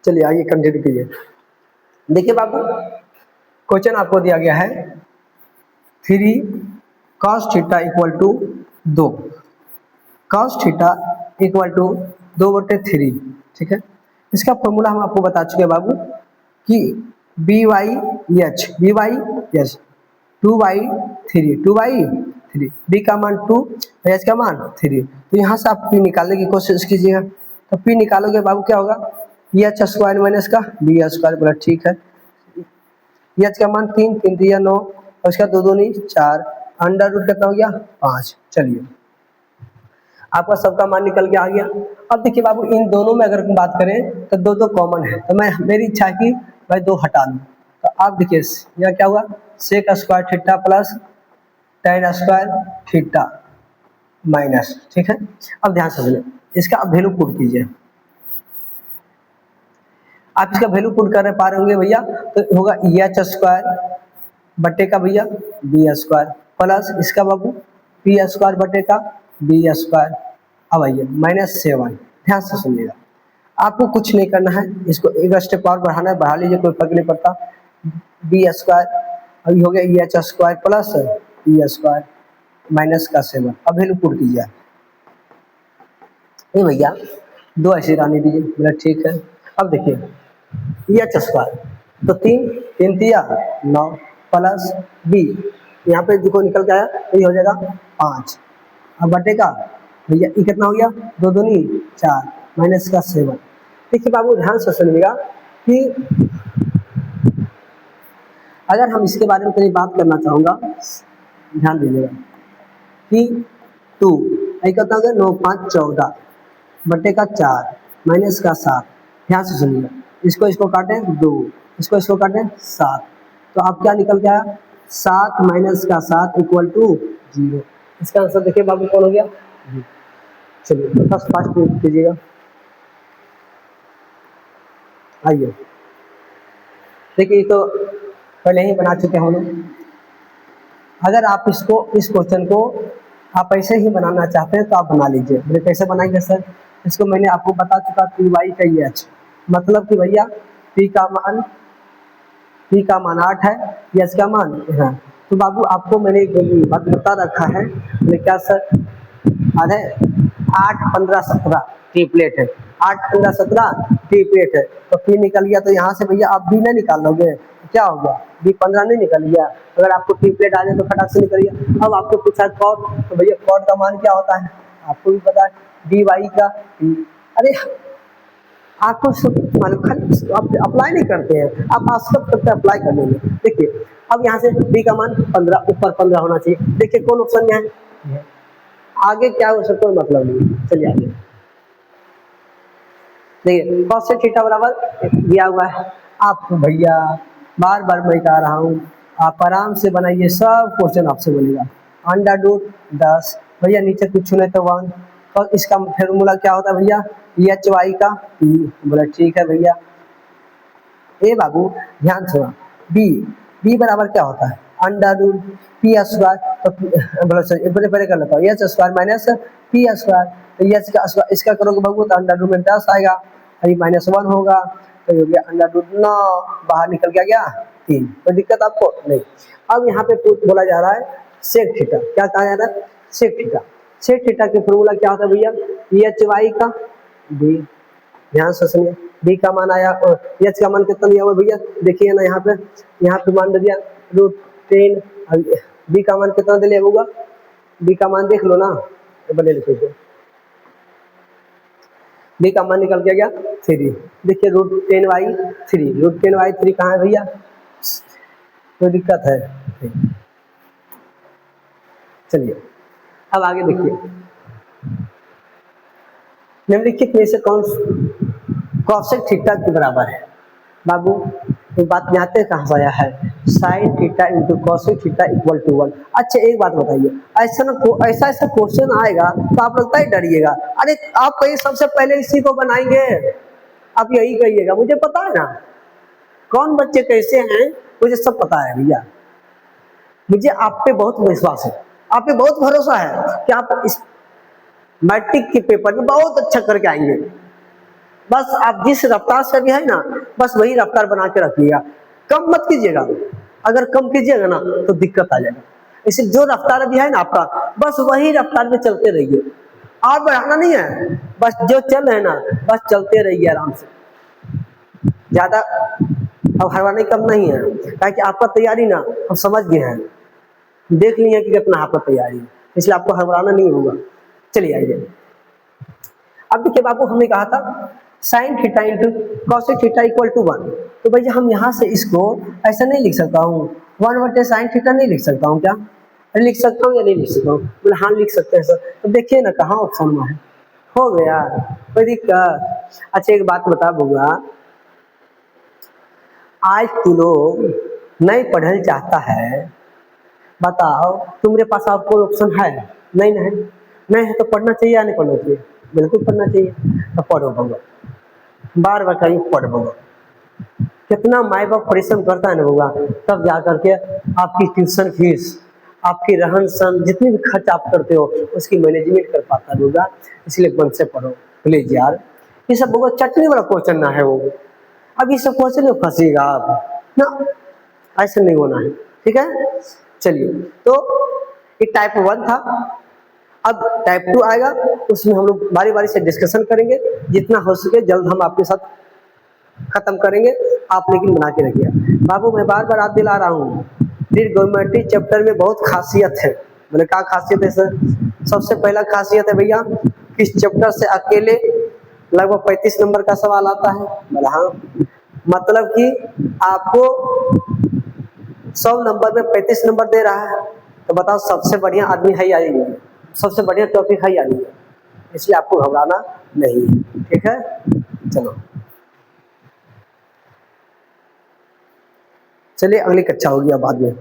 चलिए आइए कंटिन्यू कीजिए। देखिए बाबू, क्वेश्चन आपको दिया गया है 3 cos theta equal to 2, cos theta equal to 2/3, ठीक है। इसका फॉर्मूला हम आपको बता चुके हैं बाबू कि BY/H 2/3 B का मान 2, H का मान 3। तो यहाँ से आप P निकालने की कोशिश कीजिएगा। तो P निकालोगे बाबू क्या होगा, H स्क्वायर माइनस का B स्क्वायर, बोला ठीक है। H का मान 3, 3 3 9, और इसका 2 2 4, अंडर रूट कितना हो गया 5। चलिए आपका सबका मान निकल के आ गया। अब देखिए बाबू, इन दोनों में अगर बात करें तो दो कॉमन है, तो मेरी इच्छा है कि भाई 2 हटा दूं। तो आप देखिए यहाँ क्या हुआ, sec square theta plus tan square theta minus, ठीक है। अब ध्यान से सुनिए, इसका आप वैल्यू पुट कीजिए। आप इसका वैल्यू पुट कर पा रहे होंगे भैया, तो होगा H स्क्वायर बटे का भैया B स्क्वायर प्लस इसका बाबू P स्क्वायर बटे का B स्क्वायर। अब आइए -7। ध्यान से सुनिएगा, आपको कुछ नहीं करना है, इसको एक स्टेप और बढ़ाना है, बढ़ा लीजिए, कोई फर्क नहीं पड़ता। B स्क्वायर अभी हो गया H square plus P square minus का 7। अब वैल्यू पुट कीजिए। ये भैया 2 ऐसे रहने दीजिए, बोला ठीक है। अब देखिए H स्क्वायर तो 3 3 9 प्लस B, यहाँ पे देखो निकल के आया, तो ये हो जाएगा 5। अब बटेगा भैया ये कितना हो गया, 2 2 4 माइनस का 7। देखिए बाबू ध्यान से सुनिएगा कि अगर हम इसके बारे में कहीं बात करना चाहूँगा, ध्यान दीजिएगा कि 2 कितना हो गया 9 5 14 बटे का 4 माइनस का 7। ध्यान से सुनिएगा, इसको काटें 2, इसको काटें 7, तो आप क्या निकल के आया 7 माइनस का 7 इक्वल टू 0। इसका आंसर देखिए बाबू कौन हो गया। चलिए फर्स्ट कीजिएगा। आइए देखिए, तो पहले ही बना चुके हैं हम लोग। अगर आप इस क्वेश्चन को आप ऐसे ही बनाना चाहते हैं तो आप बना लीजिए। मैंने कैसे बनाएंगे सर, इसको मैंने आपको बता चुका PY का H, मतलब कि भैया P का मान 8 है, H का मान है। तो बाबू आपको मैंने एक बात बता रखा है, क्या सर, अरे 8 15 17 ट्रिपलेट है, 8 15 17 ट्रिपलेट है। तो P निकल गया, तो यहाँ से भैया आप B नहीं निकाल लोगे, क्या हो गया B 15 नहीं निकल गया। अगर आपको ट्रिपलेट आ जाए तो फटाक से निकल गया। अब आपको पूछा कॉट, तो भैया कॉट का मान क्या होता है, आपको भी पता है DY का P। अरे आपको आप अप्लाई नहीं करते हैं, आप आस्कत करते अप्लाई कर लेंगे। देखिए अब यहाँ से B का मान 15, ऊपर 15 होना चाहिए। देखिए कौन ऑप्शन में है, आगे क्या हो सकता है मतलब नहीं। चलिए आगे देखिए, cos थीटा बराबर दिया हुआ है आपको। भैया बार बार मैं कह रहा हूँ, आप आराम से बनाइए, सब क्वेश्चन आपसे बोलेगा। अंडर रूट 10, भैया नीचे कुछ नहीं तो 1, और इसका फॉर्मूला क्या होता है भैया HY का P। बोला ठीक है भैया। ए बाबू ध्यान सुना, B बराबर क्या होता है अंडर रूट P स्क्वायर। तो पहले कर लेता हूँ, H square minus P square. तो H का स्क्वायर इसका करोगे बाबू तो अंडर रूट में 10 आएगा, अभी -1 होगा, तो हो गया अंडर रूट 9, बाहर निकल गया 3। कोई दिक्कत आपको नहीं। अब यहाँ पे बोला जा रहा है सेक थीटा, क्या कहा जा रहा है सेक थीटा। सेक थीटा के फॉर्मूला क्या होता है भैया HY का B। ध्यान से सुनिए, B का मान आया और H का मान कितना दिया हुआ भैया, देखिए ना यहाँ पे मान दे दिया √10। B का मान कितना दे लिया होगा, B का मान देख लो ना, बने लिखो, B का मान निकल गया 3। देखिए √10/3 कहाँ है भैया, कोई दिक्कत है। चलिए अब आगे देखिए, निम्नलिखित में से कौन कॉसेक थीटा के बराबर है। बाबू ये बात में आते कहाँ से आया है, sine theta into cosec theta equal to 1। अच्छा एक बात बताइए, ऐसा क्वेश्चन आएगा तो आप लगता है डरिएगा, अरे आप कहीं सबसे पहले इसी को बनाएंगे, आप यही कहिएगा, मुझे पता है ना कौन बच्चे कैसे हैं, मुझे सब पता है भैया। मुझे आप पे बहुत विश्वास है, आप पे बहुत भरोसा है कि आप इस मैट्रिक के पेपर में बहुत अच्छा करके आएंगे। बस आप जिस रफ्तार से भी है ना, बस वही रफ्तार बना के रखिएगा, कम मत कीजिएगा। अगर कम कीजिएगा ना तो दिक्कत आ जाएगा। इसलिए जो रफ्तार अभी है ना आपका, बस वही रफ्तार में चलते रहिए, और बढ़ाना नहीं है, बस जो चल रहे हैं ना बस चलते रहिए आराम से, ज्यादा अब हरवाने कम नहीं है, ताकि आपका तैयारी ना हम समझ गए हैं, देख लिए कि कितना आपका तैयारी है, इसलिए आपको हरवाना नहीं होगा। चलिए आइए, अब देखिए बाबू, हमने कहा था sine theta into cosec theta equal to 1, तो भैया हम यहाँ से इसको ऐसा नहीं लिख सकता हूँ, 1/sin थीटा नहीं लिख सकता हूँ क्या? लिख सकता हूँ या नहीं लिख सकता हूँ? बोले हाँ लिख सकते हैं सर। तो देखिए ना कहाँ ऑप्शन में है, हो गया, कोई दिक्कत? अच्छा एक बात बता दूंगा, आज तू लोग नहीं पढ़ल चाहता है, बताओ तुम्हारे पास और कोई ऑप्शन है? नहीं है, नहीं है तो पढ़ना चाहिए या नहीं पढ़ना चाहिए? बिल्कुल पढ़ना चाहिए। तो पढ़ो बउआ, बार बार कहीं पढ़ बउआ, कितना माई बाप परिश्रम करता है ना बउआ, तब जा करके आपकी ट्यूशन फीस, आपकी रहन सहन, जितनी भी खर्च आप करते हो उसकी मैनेजमेंट कर पाता है बउआ। इसलिए मन से पढ़ो प्लीज यार, ये सब बउआ चटनी वाला क्वेश्चन ना है वो, अब ये सब क्वेश्चन में फंसीगा आप ना, ऐसा नहीं होना है, ठीक है। चलिए, तो ये टाइप 1 था, अब टाइप 2 आएगा, उसमें हम लोग बारी बारी से डिस्कशन करेंगे, जितना हो सके जल्द हम आपके साथ खत्म करेंगे, आप लेकिन बना के रखिए बाबू। मैं बार बार याद दिला रहा हूँ, ट्रिग्नोमेट्री चैप्टर में बहुत खासियत है। बोले क्या खासियत है सर? सबसे पहला खासियत है भैया, इस चैप्टर से अकेले लगभग 35 नंबर का सवाल आता है। बोले हाँ, मतलब कि आपको 100 नंबर में 35 नंबर दे रहा है, तो बताओ सबसे बढ़िया आदमी है या नहीं, सबसे बढ़िया टॉपिक है या नहीं, इसलिए आपको घबराना नहीं, ठीक है। चलो चलिए, अगली कक्षा होगी अब बाद में।